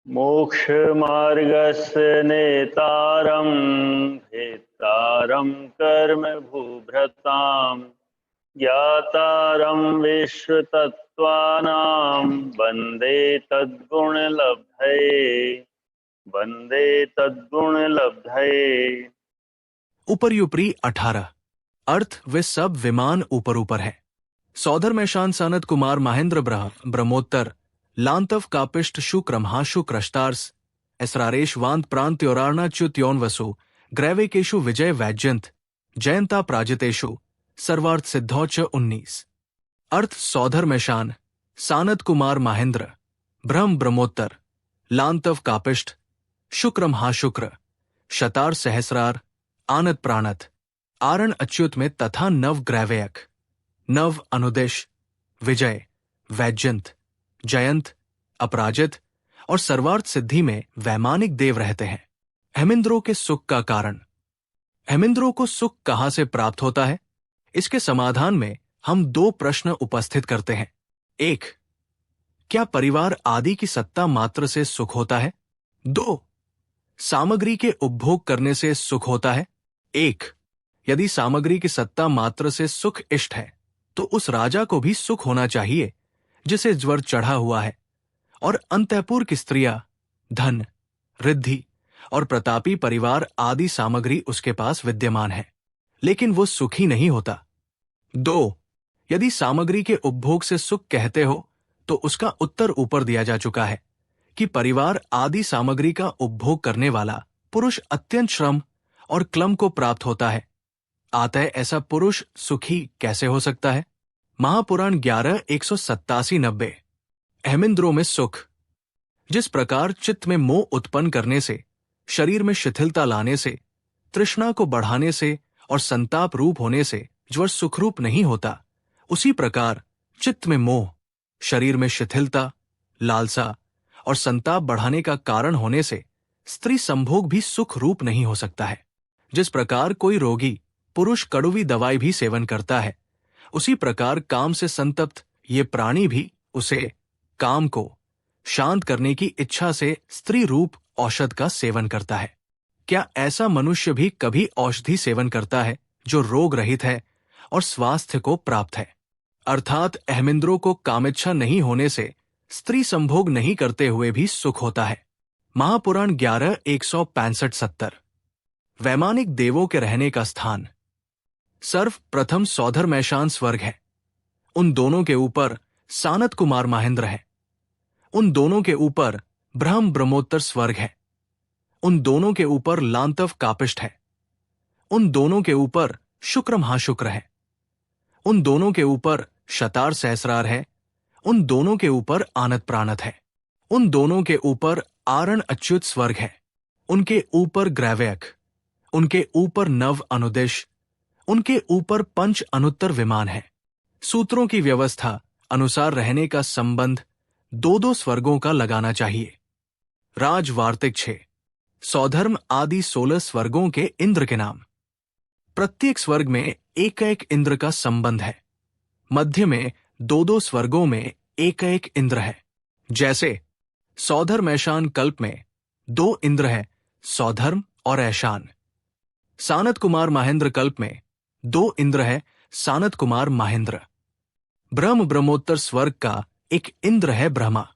मोक्षमार्गस्य नेतारं भेत्तारं कर्म भूभृतां ज्ञातारं विश्वतत्त्वानां वन्दे तद्गुणलब्धये। उपर्युपरी 18 अर्थ वे सब विमान ऊपर ऊपर है। सौधर में शान सानत कुमार महेंद्र ब्रह्मोत्तर लांतव कापिष्ट शुक्रमहा शुक्रष्टार्स एसरारेश वांत प्रांत योराणा च्युत यौन वसु ग्रैवेकेशु विजय वैजयंत जयंता प्राजितेशु सर्वार्थ सिद्धौच 19। अर्थ सौधर में शान सानत कुमार महेंद्र ब्रह्मोत्तर लांतव कापिष्ट शुक्रमहा शुक्र शतार सहस्रार आनत प्राणत आरण अच्युत में तथा नव ग्रैवयक नव अनुदेश विजय वैजयंत जयंत अपराजित और सर्वार्थ सिद्धि में वैमानिक देव रहते हैं। हेमिंद्रों के सुख का कारण। हेमिंद्रों को सुख कहां से प्राप्त होता है? इसके समाधान में हम दो प्रश्न उपस्थित करते हैं। एक, क्या परिवार आदि की सत्ता मात्र से सुख होता है? दो, सामग्री के उपभोग करने से सुख होता है? एक, यदि सामग्री की सत्ता मात्र से सुख इष्ट है तो उस राजा को भी सुख होना चाहिए जिसे ज्वर चढ़ा हुआ है, और अंतःपुर की स्त्रियां, धन, रिद्धि और प्रतापी परिवार आदि सामग्री उसके पास विद्यमान है, लेकिन वो सुखी नहीं होता। दो, यदि सामग्री के उपभोग से सुख कहते हो तो उसका उत्तर ऊपर दिया जा चुका है कि परिवार आदि सामग्री का उपभोग करने वाला पुरुष अत्यंत श्रम और क्लम को प्राप्त होता है। अतः ऐसा पुरुष सुखी कैसे हो सकता है? महापुराण 11:187-90। हेमिंद्रों में सुख। जिस प्रकार चित्त में मोह उत्पन्न करने से, शरीर में शिथिलता लाने से, तृष्णा को बढ़ाने से और संताप रूप होने से ज्वर सुखरूप नहीं होता, उसी प्रकार चित्त में मोह, शरीर में शिथिलता, लालसा और संताप बढ़ाने का कारण होने से स्त्री संभोग भी सुख रूप नहीं हो सकता है। जिस प्रकार कोई रोगी पुरुष कड़वी दवाई भी सेवन करता है, उसी प्रकार काम से संतप्त ये प्राणी भी उसे, काम को शांत करने की इच्छा से स्त्री रूप औषध का सेवन करता है। क्या ऐसा मनुष्य भी कभी औषधि सेवन करता है जो रोग रहित है और स्वास्थ्य को प्राप्त है? अर्थात अहमिंद्रों को कामेच्छा नहीं होने से स्त्री संभोग नहीं करते हुए भी सुख होता है। महापुराण 11:165-70। वैमानिक देवों के रहने का स्थान। सर्वप्रथम सौधर मैशान स्वर्ग है। उन दोनों के ऊपर सानत कुमार महेंद्र है। उन दोनों के ऊपर ब्रह्मोत्तर स्वर्ग है। उन दोनों के ऊपर लांतव कापिष्ट है। उन दोनों के ऊपर शुक्र महाशुक्र है। उन दोनों के ऊपर शतार सहस्रार है। उन दोनों के ऊपर आनत प्राणत है। उन दोनों के ऊपर आरण अच्युत स्वर्ग है। उनके ऊपर ग्रैवयक, उनके ऊपर नव अनुदेश, उनके ऊपर पंच अनुत्तर विमान है। सूत्रों की व्यवस्था अनुसार रहने का संबंध दो दो स्वर्गों का लगाना चाहिए। राजवार्तिक 6। सौधर्म आदि 16 स्वर्गों के इंद्र के नाम। प्रत्येक स्वर्ग में एक एक इंद्र का संबंध है। मध्य में दो दो स्वर्गों में एक एक इंद्र है। जैसे सौधर्म ऐशान कल्प में 2 इंद्र है, सौधर्म और ऐशान। सानत कुमार महेंद्र कल्प में 2 इंद्र है, सानत कुमार महेंद्र। ब्रह्मोत्तर स्वर्ग का एक इंद्र है ब्रह्मा।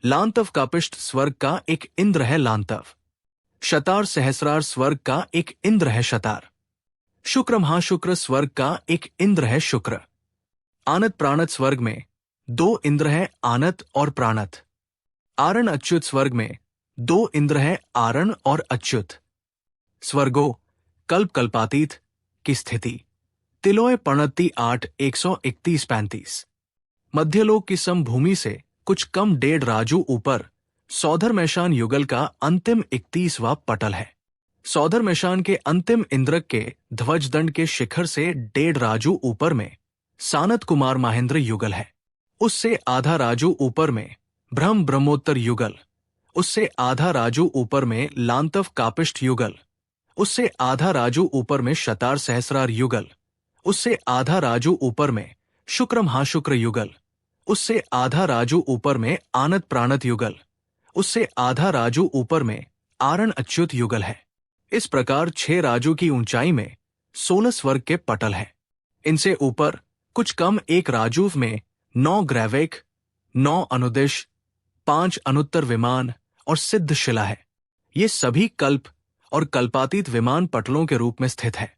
लांतव कापिष्ट स्वर्ग का एक इंद्र है लांतव। शतार सहस्रार स्वर्ग का एक इंद्र है शतार। शुक्र महाशुक्र स्वर्ग का एक इंद्र है शुक्र। आनत प्राणत स्वर्ग में 2 इंद्र है, आनत और प्राणत। आरण अच्युत स्वर्ग में 2 इंद्र है, आरण और अच्युत। स्वर्गो कल्प कल्पातीत की स्थिति। तिलोय पणति 8:131-35। मध्यलोक की समभूमि से कुछ कम 1.5 राजू ऊपर सौधर मैशान युगल का अंतिम 31वां पटल है। सौधर मैशान के अंतिम इंद्रक के ध्वजदंड के शिखर से 1.5 राजू ऊपर में सानत कुमार महेंद्र युगल है। उससे आधा राजू ऊपर में ब्रह्मोत्तर युगल। उससे आधा राजू ऊपर में लांतव कापिष्ट युगल। उससे आधा राजू ऊपर में शतार सहस्रार युगल। उससे आधा राजू ऊपर में शुक्र महाशुक्र युगल। उससे आधा राजू ऊपर में आनत प्राणत युगल। उससे आधा राजू ऊपर में आरण अच्युत युगल है। इस प्रकार 6 राजू की ऊंचाई में 16 स्वर्ग के पटल हैं। इनसे ऊपर कुछ कम एक राजूव में 9 ग्रैवेक, 9 अनुदिश, 5 अनुत्तर विमान और सिद्ध शिला है। ये सभी कल्प और कल्पातीत विमान पटलों के रूप में स्थित है।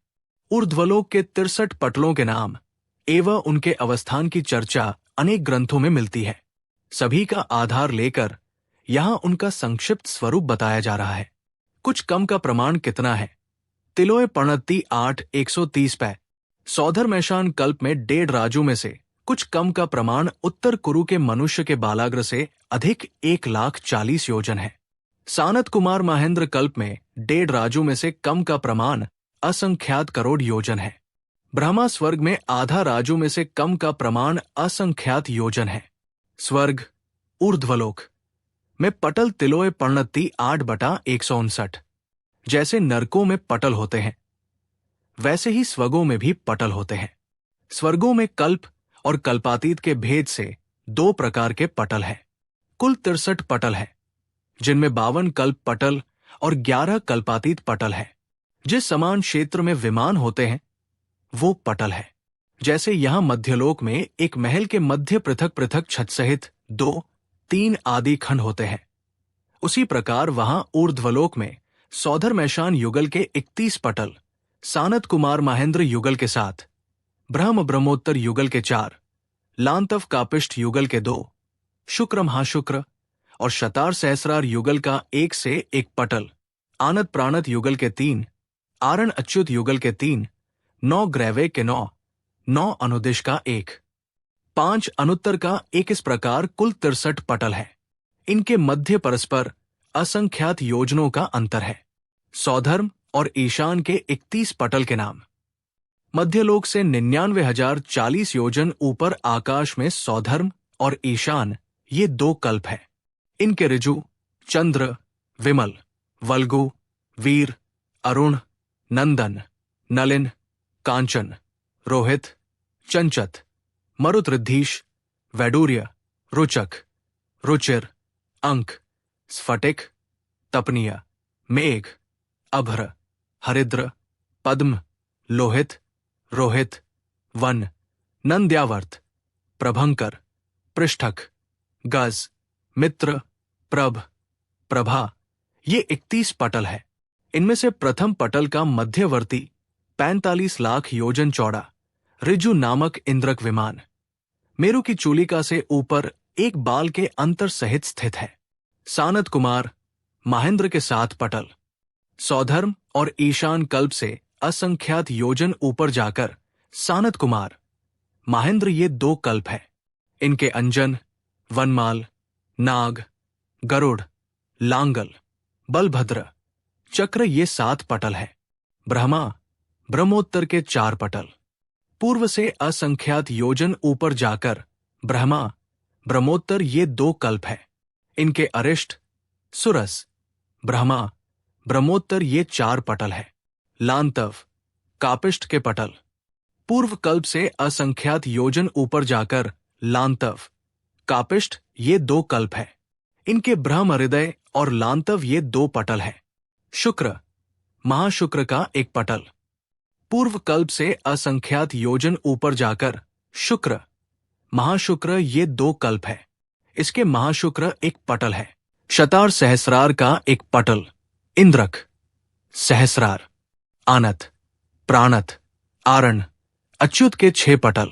ऊर्ध्वलोक के 63 पटलों के नाम एवं उनके अवस्थान की चर्चा अनेक ग्रंथों में मिलती है। सभी का आधार लेकर यहां उनका संक्षिप्त स्वरूप बताया जा रहा है। कुछ कम का प्रमाण कितना है? तिलोय पणत्ती 8 130 पै। सौधर मैशान कल्प में 1.5 राजू में से कुछ कम का प्रमाण उत्तर कुरु के मनुष्य के बालाग्र से अधिक 1,40,000 योजन है। सानत कुमार महेंद्र कल्प में 1.5 राजू में से कम का प्रमाण असंख्यात करोड़ योजन है। ब्रह्मा स्वर्ग में आधा राजू में से कम का प्रमाण असंख्यात योजन है। स्वर्ग ऊर्ध्वलोक में पटल तिलोय पर्णत्ती 8/159। जैसे नरकों में पटल होते हैं वैसे ही स्वर्गों में भी पटल होते हैं। स्वर्गों में कल्प और कल्पातीत के भेद से 2 प्रकार के पटल हैं। कुल 63 पटल हैं, जिनमें 52 कल्प पटल और 11 कल्पातीत पटल हैं। जिस समान क्षेत्र में विमान होते हैं वो पटल है। जैसे यहां मध्यलोक में एक महल के मध्य पृथक पृथक छत सहित 2, 3 आदि खंड होते हैं, उसी प्रकार वहां ऊर्ध्वलोक में सौधर मैशान युगल के 31 पटल, सानत कुमार महेंद्र युगल के 7, ब्रह्म ब्रह्मोत्तर युगल के 4, लांतव कापिष्ठ युगल के 2, शुक्र महाशुक्र और शतार सहस्रार युगल का 1 से 1 पटल, आनत प्राणत युगल के 3, आरण अच्युत युगल के 3, 9 ग्रैवे के 9, 9 अनुदिश का 1, 5 अनुत्तर का 1। इस प्रकार कुल 63 पटल है। इनके मध्य परस्पर असंख्यात योजनों का अंतर है। सौधर्म और ईशान के 31 पटल के नाम। मध्यलोक से 99,040 योजन ऊपर आकाश में सौधर्म और ईशान ये 2 कल्प हैं। इनके ऋजु, चंद्र, विमल, वल्गु, वीर, अरुण, नंदन, नलिन, कांचन, रोहित, चंचत, मरुतृद्धीश, वैडूर्य, रुचक, रुचिर, अंक, स्फटिक, तपनीय, मेघ, अभ्र, हरिद्र, पद्म, लोहित, रोहित, वन, नंद्यावर्त, प्रभंकर, पृष्ठक, गज, मित्र, प्रभ, प्रभा ये 31 पटल है। इनमें से प्रथम पटल का मध्यवर्ती 45 लाख योजन चौड़ा ऋजु नामक इंद्रक विमान मेरु की चूलिका से ऊपर एक बाल के अंतर सहित स्थित है। सानत कुमार महेंद्र के 7 पटल। सौधर्म और ईशान कल्प से असंख्यात योजन ऊपर जाकर सानत कुमार महेंद्र ये 2 कल्प है। इनके अंजन, वनमाल, नाग, गरुड़, लांगल, बलभद्र, चक्र ये 7 पटल है। ब्रह्मा ब्रह्मोत्तर के 4 पटल। पूर्व से असंख्यात योजन ऊपर जाकर ब्रह्मा ब्रह्मोत्तर ये 2 कल्प है। इनके अरिष्ट, सुरस, ब्रह्मा ब्रह्मोत्तर ये 4 पटल है। लांतव कापिष्ठ के पटल। पूर्व कल्प से असंख्यात योजन ऊपर जाकर लांतव कापिष्ठ ये 2 कल्प है। इनके ब्रह्म हृदय और लांतव ये 2 पटल है। शुक्र महाशुक्र का 1 पटल। पूर्व कल्प से असंख्यात योजन ऊपर जाकर शुक्र महाशुक्र ये 2 कल्प है। इसके महाशुक्र 1 पटल है। शतार सहस्रार का 1 पटल। इंद्रक, सहस्रार, आनत, प्राणत, आरण, अच्युत के 6 पटल।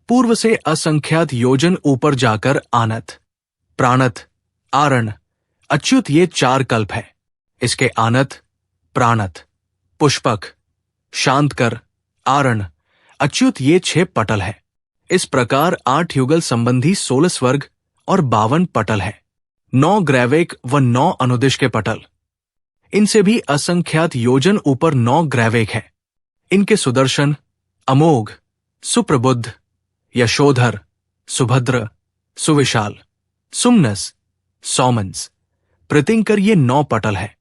पूर्व से असंख्यात योजन ऊपर जाकर आनत, प्राणत, आरण, अच्युत ये 4 कल्प है। इसके आनत, प्राणत, पुष्पक, शांतकर, आरण, अच्युत ये 6 पटल है। इस प्रकार 8 युगल संबंधी 16 स्वर्ग और 52 पटल है। 9 ग्रैवेक व 9 अनुदिश के पटल। इनसे भी असंख्यात योजन ऊपर 9 ग्रैवेक है। इनके सुदर्शन, अमोघ, सुप्रबुद्ध, यशोधर, सुभद्र, सुविशाल, सुमनस, सौमंस, प्रतिंकर ये 9 पटल है।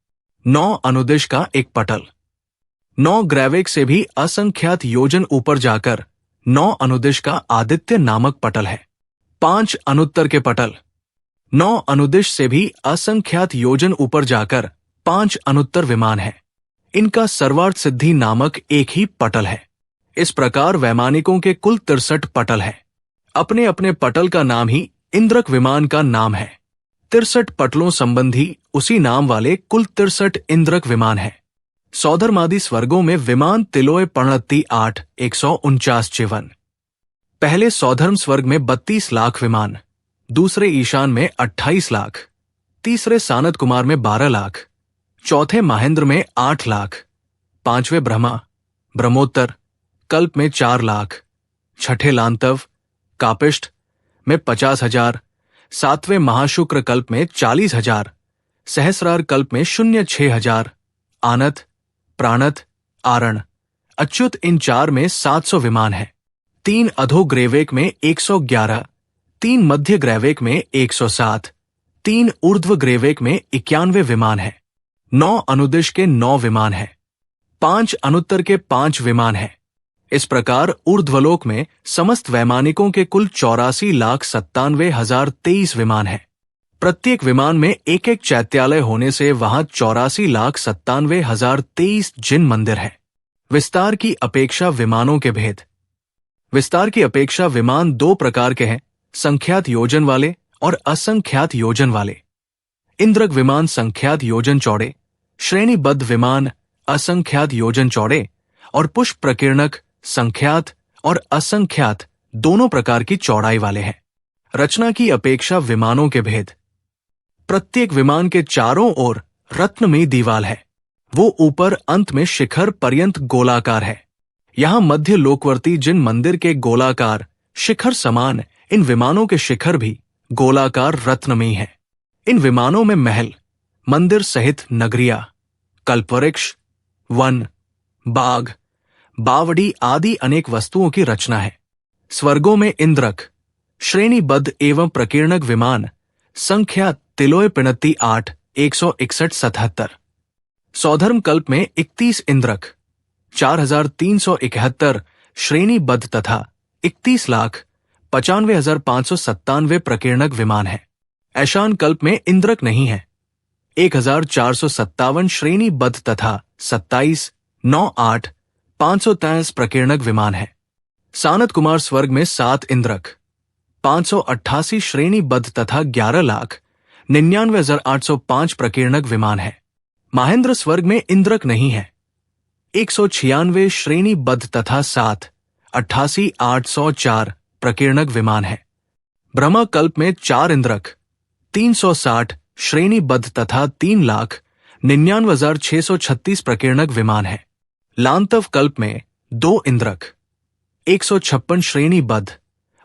9 अनुदिश का 1 पटल। 9 ग्रैवेक से भी असंख्यात योजन ऊपर जाकर 9 अनुदिश का आदित्य नामक पटल है। 5 अनुत्तर के पटल। 9 अनुदिश से भी असंख्यात योजन ऊपर जाकर 5 अनुत्तर विमान हैं। इनका सर्वार्थ सिद्धि नामक एक ही पटल है। इस प्रकार वैमानिकों के कुल 63 पटल हैं। अपने अपने पटल का नाम ही इंद्रक विमान का नाम है। 63 पटलों संबंधी उसी नाम वाले कुल 63 इंद्रक विमान हैं। सौधर्मादि स्वर्गों में विमान तिलोय पर्णत्ति 8 149 जीवन। पहले सौधर्म स्वर्ग में 32 लाख विमान, दूसरे ईशान में 28 लाख, तीसरे सानत कुमार में 12 लाख, चौथे महेंद्र में 8 लाख, पांचवें ब्रह्मा ब्रह्मोत्तर कल्प में 4 लाख, छठे लांतव कापिष्ठ में 50,000, सातवें महाशुक्र कल्प में 40,000, सहस्रार कल्प में 06,000, आनत प्राणत आरण अच्युत इन 4 में 700 विमान हैं। 3 अधो ग्रेवेक में 111, 3 मध्य ग्रेवेक में 107, 3 ऊर्ध्व ग्रेवेक में 91 विमान हैं। 9 अनुदिश के 9 विमान हैं। 5 अनुत्तर के 5 विमान हैं। इस प्रकार ऊर्ध्वलोक में समस्त वैमानिकों के कुल 84,97,023 विमान हैं। प्रत्येक विमान में एक एक चैत्यालय होने से वहां 84,97,023 जिन मंदिर हैं। विस्तार की अपेक्षा विमानों के भेद। विस्तार की अपेक्षा विमान 2 प्रकार के हैं, संख्यात योजन वाले और असंख्यात योजन वाले। इंद्रक विमान संख्यात योजन चौड़े, श्रेणीबद्ध विमान असंख्यात योजन चौड़े और पुष्प प्रकीर्णक संख्यात और असंख्यात दोनों प्रकार की चौड़ाई वाले हैं। रचना की अपेक्षा विमानों के भेद। प्रत्येक विमान के चारों ओर रत्नमयी दीवाल है। वो ऊपर अंत में शिखर पर्यंत गोलाकार है। यहां मध्य लोकवर्ती जिन मंदिर के गोलाकार शिखर समान, इन विमानों के शिखर भी गोलाकार रत्नमयी हैं। इन विमानों में महल, मंदिर सहित नगरिया, कल्पवृक्ष, वन, बाग, बावड़ी आदि अनेक वस्तुओं की रचना है। स्वर्गों में इंद्रक, श्रेणीबद्ध एवं प्रकीर्णक विमान संख्या तिलोय पिणत्ति 8 161 77। सौधर्म कल्प में 31 इंद्रक, 4,371 श्रेणीबद्ध तथा 31,95,597 प्रकीर्णक विमान है। ऐशान कल्प में इंद्रक नहीं है। 1,457 श्रेणीबद्ध तथा 27,98,523 प्रकीर्णक विमान है। सानत कुमार स्वर्ग में 7 इंद्रक, 588 श्रेणीबद्ध तथा 11,99,805 प्रकीर्णक विमान है। महेंद्र स्वर्ग में इंद्रक नहीं है। 196 श्रेणीबद्ध तथा 7,88,804 प्रकीर्णक विमान है। ब्रह्मा कल्प में 4 इंद्रक, 360 श्रेणीबद्ध तथा 3,99,636 प्रकीर्णक विमान है। लांतव कल्प में 2 इंद्रक, 156 श्रेणीबद्ध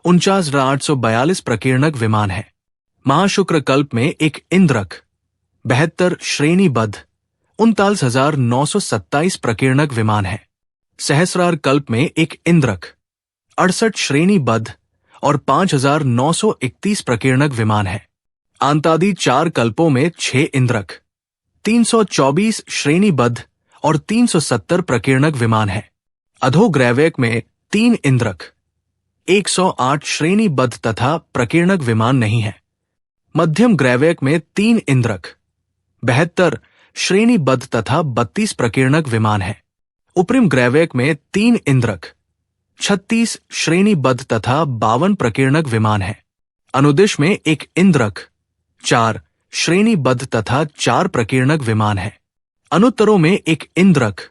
49,842 प्रकीर्णक विमान है। महाशुक्र कल्प में 1 इंद्रक, 72 श्रेणीबद्ध 39,927 प्रकीर्णक विमान है। सहस्रार कल्प में 1 इंद्रक, 68 श्रेणीबद्ध और 5,931 प्रकीर्णक विमान है। आंतादि 4 कल्पों में 6 इंद्रक, 324 श्रेणीबद्ध और 370 प्रकीर्णक विमान है। अधोग्रैवेक में 3 इंद्रक, 108 श्रेणीबद्ध तथा प्रकीर्णक विमान नहीं है। मध्यम ग्रैवेक में 3 इंद्रक, 72 श्रेणीबद्ध तथा 32 प्रकीर्णक विमान है। उपरिम ग्रैवेक में 3 इंद्रक, 36 श्रेणीबद्ध तथा 52 प्रकीर्णक विमान है। अनुदिश में 1 इंद्रक, 4 श्रेणीबद्ध तथा 4 प्रकीर्णक विमान है। अनुत्तरों में 1 इंद्रक,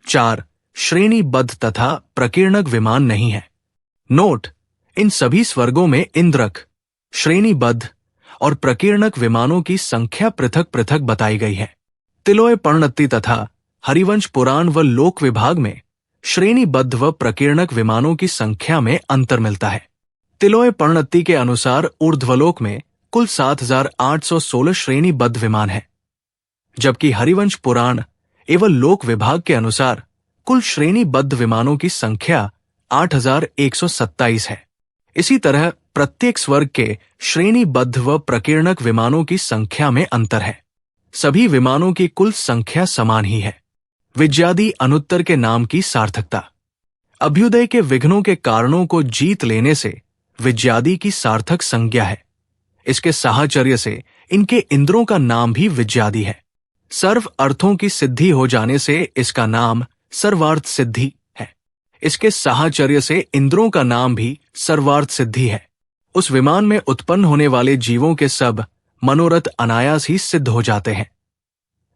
4 श्रेणीबद्ध तथा प्रकीर्णक विमान नहीं है। नोट: इन सभी स्वर्गों में इंद्रक, श्रेणीबद्ध और प्रकीर्णक विमानों की संख्या पृथक पृथक बताई गई है। तिलोय पर्णत्ति तथा हरिवंश पुराण व लोक विभाग में श्रेणीबद्ध व प्रकीर्णक विमानों की संख्या में अंतर मिलता है। तिलोय पर्णत्ति के अनुसार ऊर्ध्वलोक में कुल 7,816 श्रेणीबद्ध विमान है, जबकि हरिवंश पुराण एवं लोक विभाग के अनुसार कुल श्रेणीबद्ध विमानों की संख्या 8,127 है। इसी तरह प्रत्येक स्वर्ग के श्रेणीबद्ध व प्रकीर्णक विमानों की संख्या में अंतर है। सभी विमानों की कुल संख्या समान ही है। विज्यादि अनुत्तर के नाम की सार्थकता। अभ्युदय के विघ्नों के कारणों को जीत लेने से विज्यादि की सार्थक संज्ञा है। इसके साहचर्य से इनके इंद्रों का नाम भी विज्यादि है। सर्व अर्थों की सिद्धि हो जाने से इसका नाम सर्वार्थ सिद्धि है। इसके साहचर्य से इंद्रों का नाम भी सर्वार्थ सिद्धि है। उस विमान में उत्पन्न होने वाले जीवों के सब मनोरथ अनायास ही सिद्ध हो जाते हैं।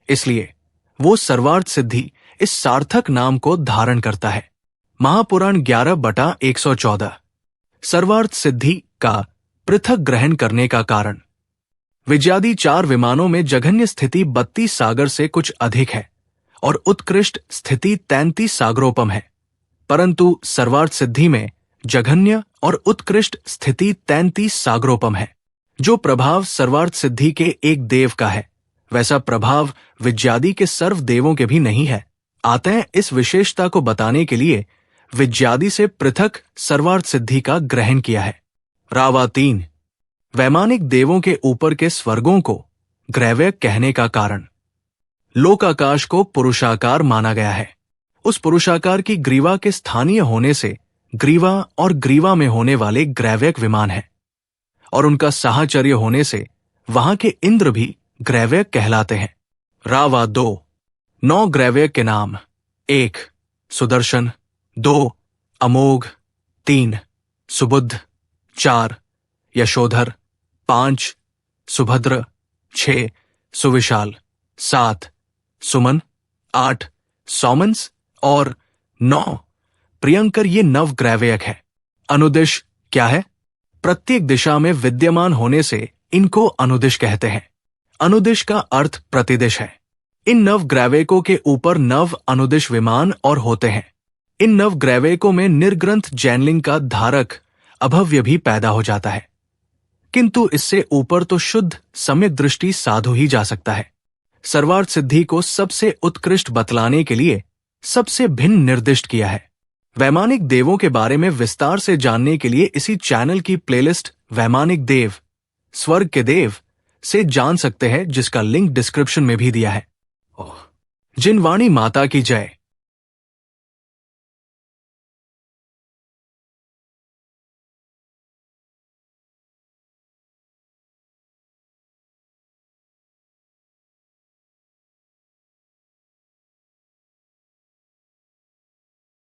इसलिए वो सर्वार्थ सिद्धि इस सार्थक नाम को धारण करता है। महापुराण 11/114। सर्वार्थ सिद्धि का पृथक ग्रहण करने का कारण। विज्यादि 4 विमानों में जघन्य स्थिति 32 सागर से कुछ अधिक है और उत्कृष्ट स्थिति 33 सागरोपम है, परंतु सर्वार्थ सिद्धि में जघन्य और उत्कृष्ट स्थिति 33 सागरोपम है। जो प्रभाव सर्वार्थ सिद्धि के एक देव का है, वैसा प्रभाव विज्यादि के सर्व देवों के भी नहीं है। अतः इस विशेषता को बताने के लिए विज्यादि से पृथक सर्वार्थ सिद्धि का ग्रहण किया है। रावा 3। वैमानिक देवों के ऊपर के स्वर्गों को ग्रैव्य कहने का कारण। लोकाकाश को पुरुषाकार माना गया है। उस पुरुषाकार की ग्रीवा के स्थानीय होने से ग्रीवा और ग्रीवा में होने वाले ग्रैव्यक विमान हैं, और उनका साहचर्य होने से वहां के इंद्र भी ग्रैव्यक कहलाते हैं। रावा 2। 9 ग्रैव्यक के नाम। 1 सुदर्शन, 2 अमोघ, 3 सुबुद्ध, 4 यशोधर, 5 सुभद्र, 6 सुविशाल, 7 सुमन, 8 सौमंस और 9 प्रियंकर। ये 9 ग्रैव्यक है। अनुदिश क्या है? प्रत्येक दिशा में विद्यमान होने से इनको अनुदिश कहते हैं। अनुदिश का अर्थ प्रतिदिश है। इन 9 ग्रैव्यकों के ऊपर 9 अनुदिश विमान और होते हैं। इन 9 ग्रैव्यकों में निर्ग्रंथ जैनलिंग का धारक अभव्य भी पैदा हो जाता है, किंतु इससे ऊपर तो शुद्ध सम्यक दृष्टि साधु ही जा सकता है। सर्वार्थ सिद्धि को सबसे उत्कृष्ट बतलाने के लिए सबसे भिन्न निर्दिष्ट किया है। वैमानिक देवों के बारे में विस्तार से जानने के लिए इसी चैनल की प्लेलिस्ट वैमानिक देव, स्वर्ग के देव से जान सकते हैं, जिसका लिंक डिस्क्रिप्शन में भी दिया है। जिनवाणी माता की जय।